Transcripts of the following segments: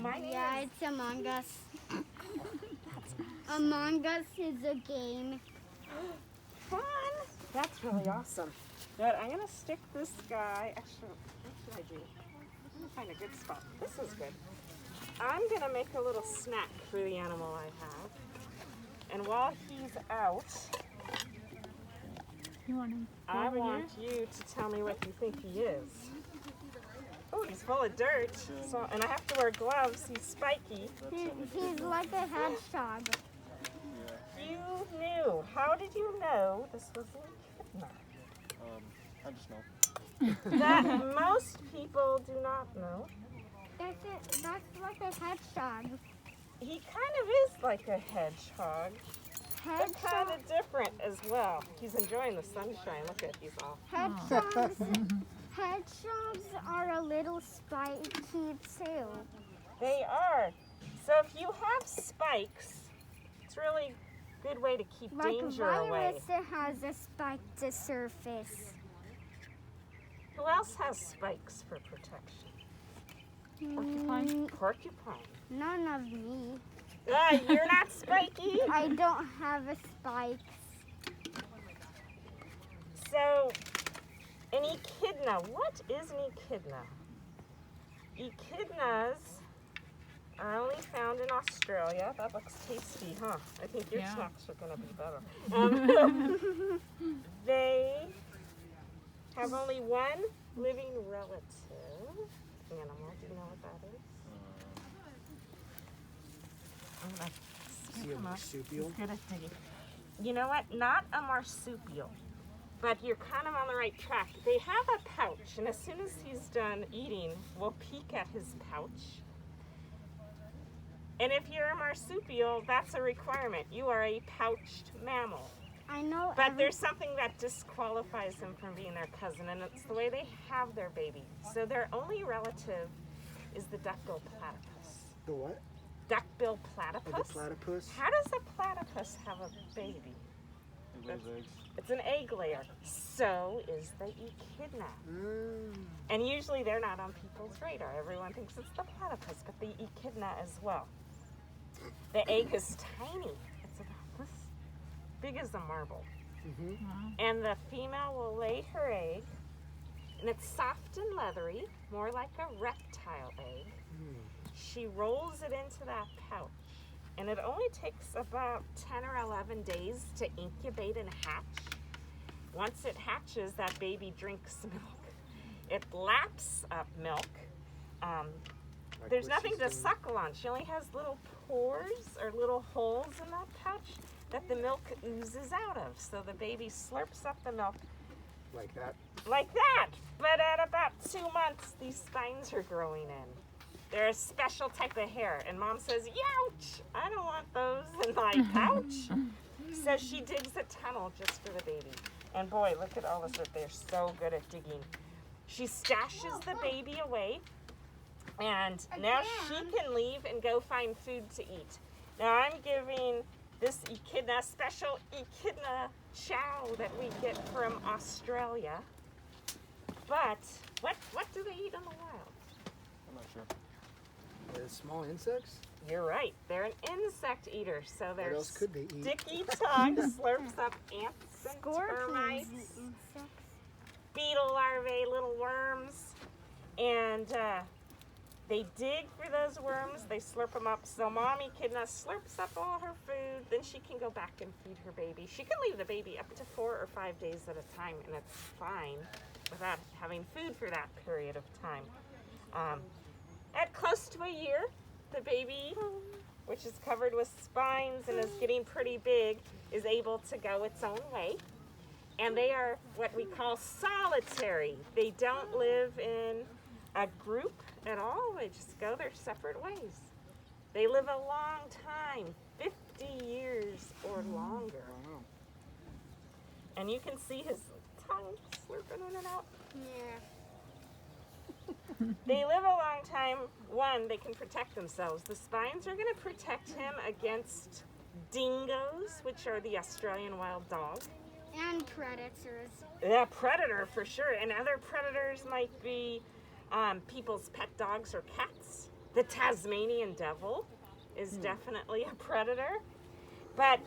My name Yeah, is... it's Among Us. Among Us is a game. Fun! That's really awesome. But I'm gonna stick this guy. Actually, what should I do? I'm gonna find a good spot. This is good. I'm gonna make a little snack for the animal I have. And while he's out, I want you to tell me what you think he is. Oh, he's full of dirt. So, and I have to wear gloves. He's spiky. He's like a hedgehog. You knew. How did you know this was an echidna? I just know. That most people do not know. That's like a hedgehog. He kind of is like a hedgehog, but kind of different as well. He's enjoying the sunshine. Look at he's all. Hedgehogs are a little spiky too. They are. So if you have spikes, it's really a good way to keep danger away. Like virus has a spiked surface. Who else has spikes for protection? Porcupine? Porcupine. None of me. You're not spiky. I don't have a spikes. So, an echidna. What is an echidna? Echidnas are only found in Australia. That looks tasty, huh? I think your snacks are going to be better. They have only one living relative animal. Do you know what that is? Is he a marsupial? Good at digging. You know what? Not a marsupial, but you're kind of on the right track. They have a pouch, and as soon as he's done eating, we'll peek at his pouch. And if you're a marsupial, that's a requirement. You are a pouched mammal. I know. But there's something that disqualifies them from being their cousin, and it's the way they have their baby. So their only relative is the duckbill platypus. The what? Duckbill platypus? Oh, the platypus? How does a platypus have a baby? It lays eggs. It's an egg layer. So is the echidna. And usually they're not on people's radar. Everyone thinks it's the platypus, but the echidna as well. The egg is tiny. It's about this big as a marble. And the female will lay her egg, and it's soft and leathery, more like a reptile egg. She rolls it into that pouch, and it only takes about 10 or 11 days to incubate and hatch. Once it hatches, that baby drinks milk. It laps up milk. There's nothing to suckle on. She only has little pores or little holes in that pouch that the milk oozes out of. So the baby slurps up the milk. Like that? Like that. But at about 2 months, these spines are growing in. They're a special type of hair. And Mom says, "Youch! I don't want those in my pouch." So she digs a tunnel just for the baby. And boy, look at all this. They're so good at digging. She stashes the baby away. And now she can leave and go find food to eat. Now I'm giving this echidna, special echidna chow that we get from Australia. But what do they eat in the wild? I'm not sure. Small insects? You're right. They're an insect eater. So their What else could they eat? sticky tongue slurps up ants and termites, beetle larvae, little worms, and they dig for those worms. They slurp them up. So Mom Echidna slurps up all her food. Then she can go back and feed her baby. She can leave the baby up to 4 or 5 days at a time, and it's fine without having food for that period of time. At close to a year, the baby, which is covered with spines and is getting pretty big, is able to go its own way. And they are what we call solitary. They don't live in a group at all. They just go their separate ways. They live a long time, 50 years or longer. And you can see his tongue slurping in and out. Yeah. They live a long time. One, they can protect themselves. The spines are going to protect him against dingoes, which are the Australian wild dog. And predators. Yeah, predator for sure. And other predators might be people's pet dogs or cats. The Tasmanian devil is definitely a predator. But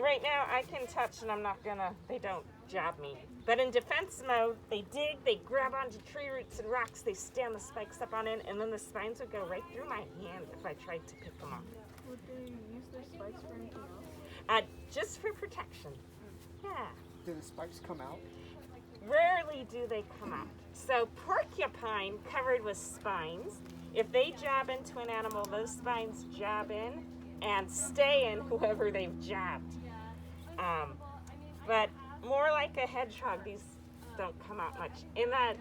right now I can touch and I'm not gonna, they don't jab me. But in defense mode, they dig, they grab onto tree roots and rocks, they stand the spikes up on end, and then the spines would go right through my hand if I tried to pick them up. Would they use their spikes for anything else? Just for protection. Yeah. Do the spikes come out? Rarely do they come out. So porcupine covered with spines, if they jab into an animal, those spines jab in and stay in whoever they've jabbed. But more like a hedgehog, these don't come out much. In that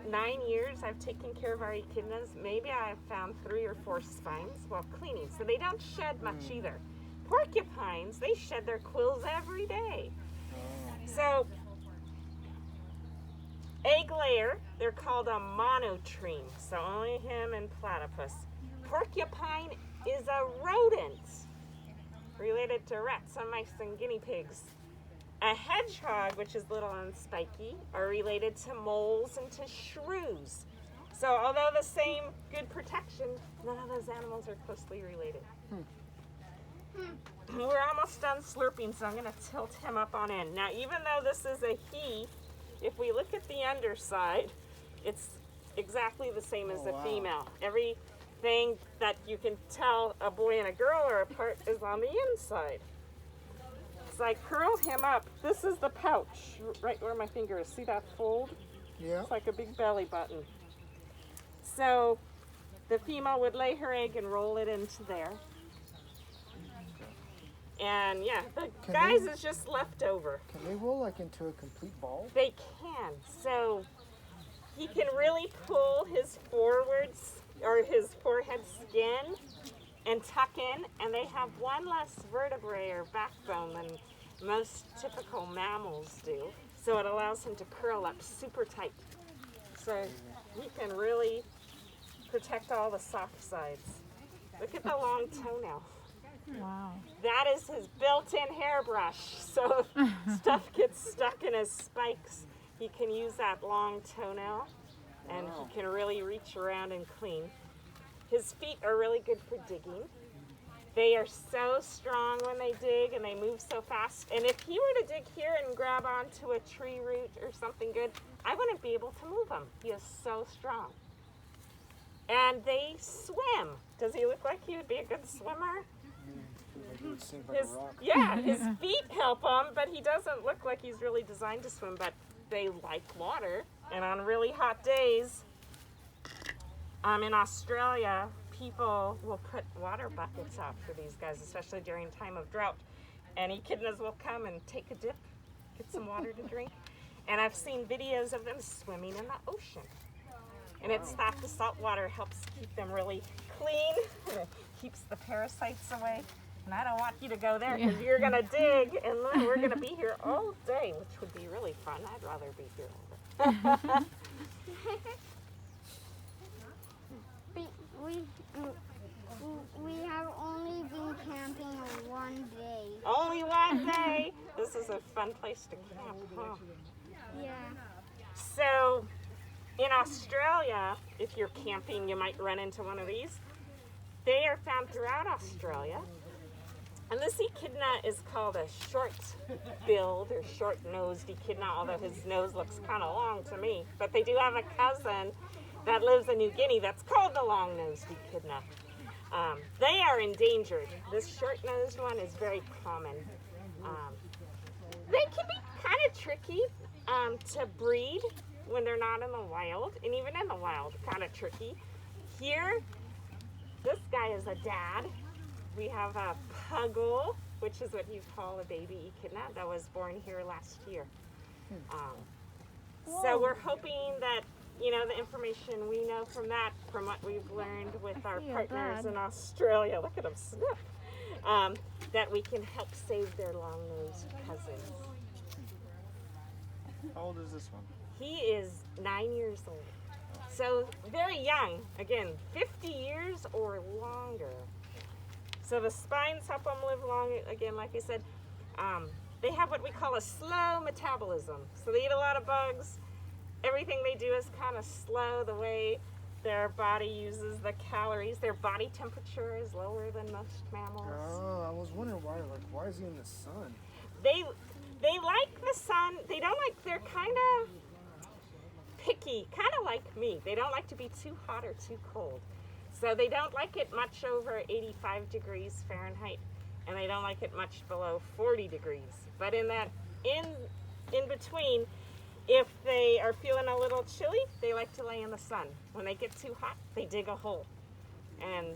9 years I've taken care of our echidnas, maybe I've found 3 or 4 spines while cleaning. So they don't shed much either. Porcupines, they shed their quills every day. So egg layer, they're called a monotreme, so only him and platypus. Porcupine is a rodent, related to rats and mice and guinea pigs. A hedgehog, which is little and spiky, are related to moles and to shrews. So although the same good protection, none of those animals are closely related. We're almost done slurping, so I'm going to tilt him up on end. Now, even though this is a he, if we look at the underside, it's exactly the same as the female. Everything that you can tell a boy and a girl are apart is on the inside. So I curl him up. This is the pouch, right where my finger is. See that fold? Yeah. It's like a big belly button. So the female would lay her egg and roll it into there. And yeah, the guys is just left over. Can they roll like into a complete ball? They can. So he can really pull his forwards or his forehead skin and tuck in, and they have one less vertebrae or backbone than most typical mammals do. So it allows him to curl up super tight. So he can really protect all the soft sides. Look at the long toenail. Wow. That is his built-in hairbrush. So if stuff gets stuck in his spikes, he can use that long toenail and he can really reach around and clean. His feet are really good for digging. They are so strong when they dig and they move so fast. And if he were to dig here and grab onto a tree root or something good, I wouldn't be able to move him. He is so strong. And they swim. Does he look like he would be a good swimmer? Like it would sink like a rock. Yeah, his feet help him, but he doesn't look like he's really designed to swim, but they like water. And on really hot days, in Australia, people will put water buckets out for these guys, especially during time of drought. And echidnas will come and take a dip, get some water to drink. And I've seen videos of them swimming in the ocean. And it's thought the salt water helps keep them really clean, keeps the parasites away. And I don't want you to go there because you're going to dig, and then we're going to be here all day, which would be really fun. I'd rather be here all day. We have only been camping one day. Only one day. This is a fun place to camp, huh? Yeah. So in Australia, if you're camping, you might run into one of these. They are found throughout Australia. And this echidna is called a short-billed or short-nosed echidna, although his nose looks kind of long to me. But they do have a cousin that lives in New Guinea that's called the long-nosed echidna. They are endangered. This short-nosed one is very common. They can be kind of tricky to breed when they're not in the wild, and even in the wild, kind of tricky. Here, this guy is a dad. We have a puggle, which is what you call a baby echidna that was born here last year. So we're hoping that, you know, the information we know from that, from what we've learned with our partners in Australia, look at them sniff, that we can help save their long-nosed cousins. How old is this one? He is 9 years old. So very young, again, 50 years or longer. So the spines help them live long, again, like I said. They have what we call a slow metabolism. So they eat a lot of bugs. Everything they do is kind of slow. The way Their body uses the calories. Their body temperature is lower than most mammals. Oh, I was wondering why. Like, why is he in the sun? They like the sun. They don't like. They're kind of picky, kind of like me. They don't like to be too hot or too cold. So they don't like it much over 85 degrees Fahrenheit, and they don't like it much below 40 degrees. But in between, if they are feeling a little chilly, they like to lay in the sun. When they get too hot, they dig a hole. And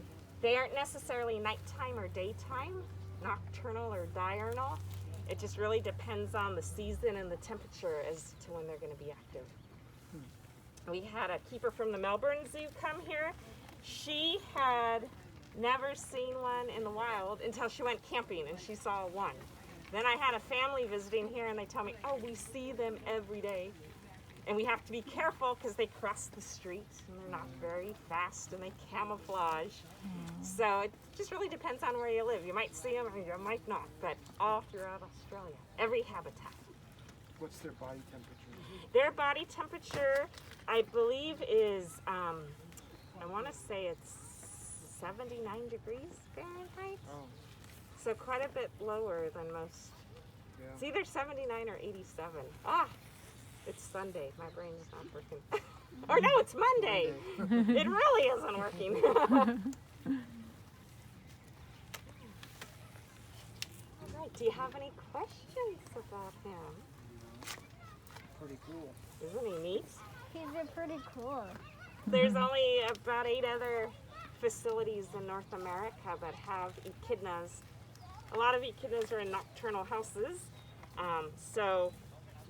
they aren't necessarily nighttime or daytime, nocturnal or diurnal. It just really depends on the season and the temperature as to when they're going to be active. We had a keeper from the Melbourne Zoo come here. She had never seen one in the wild until she went camping and she saw one. Then I had a family visiting here and they tell me, oh, we see them every day. And we have to be careful because they cross the street and they're not very fast and they camouflage. So it just really depends on where you live. You might see them or you might not, but all throughout Australia, every habitat. What's their body temperature? Their body temperature, I believe, is, I want to say it's 79 degrees Fahrenheit. Oh, So quite a bit lower than most. yeah. It's either 79 or 87. Ah, it's Sunday. My brain is not working. Or no, it's Monday. It really isn't working. All right. Do you have any questions about him? Pretty cool. Isn't he neat? He's pretty cool. There's only about 8 other facilities in North America that have echidnas. A lot of echidnas are in nocturnal houses, so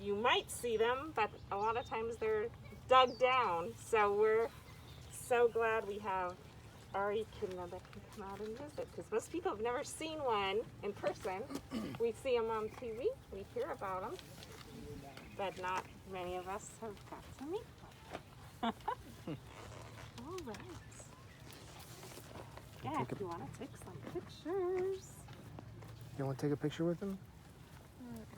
you might see them, but a lot of times they're dug down. So we're so glad we have our echidna that can come out and visit, because most people have never seen one in person. We see them on TV, we hear about them, but not many of us have got to meet one. All right. Yeah, if you want to take some pictures. You want to take a picture with him?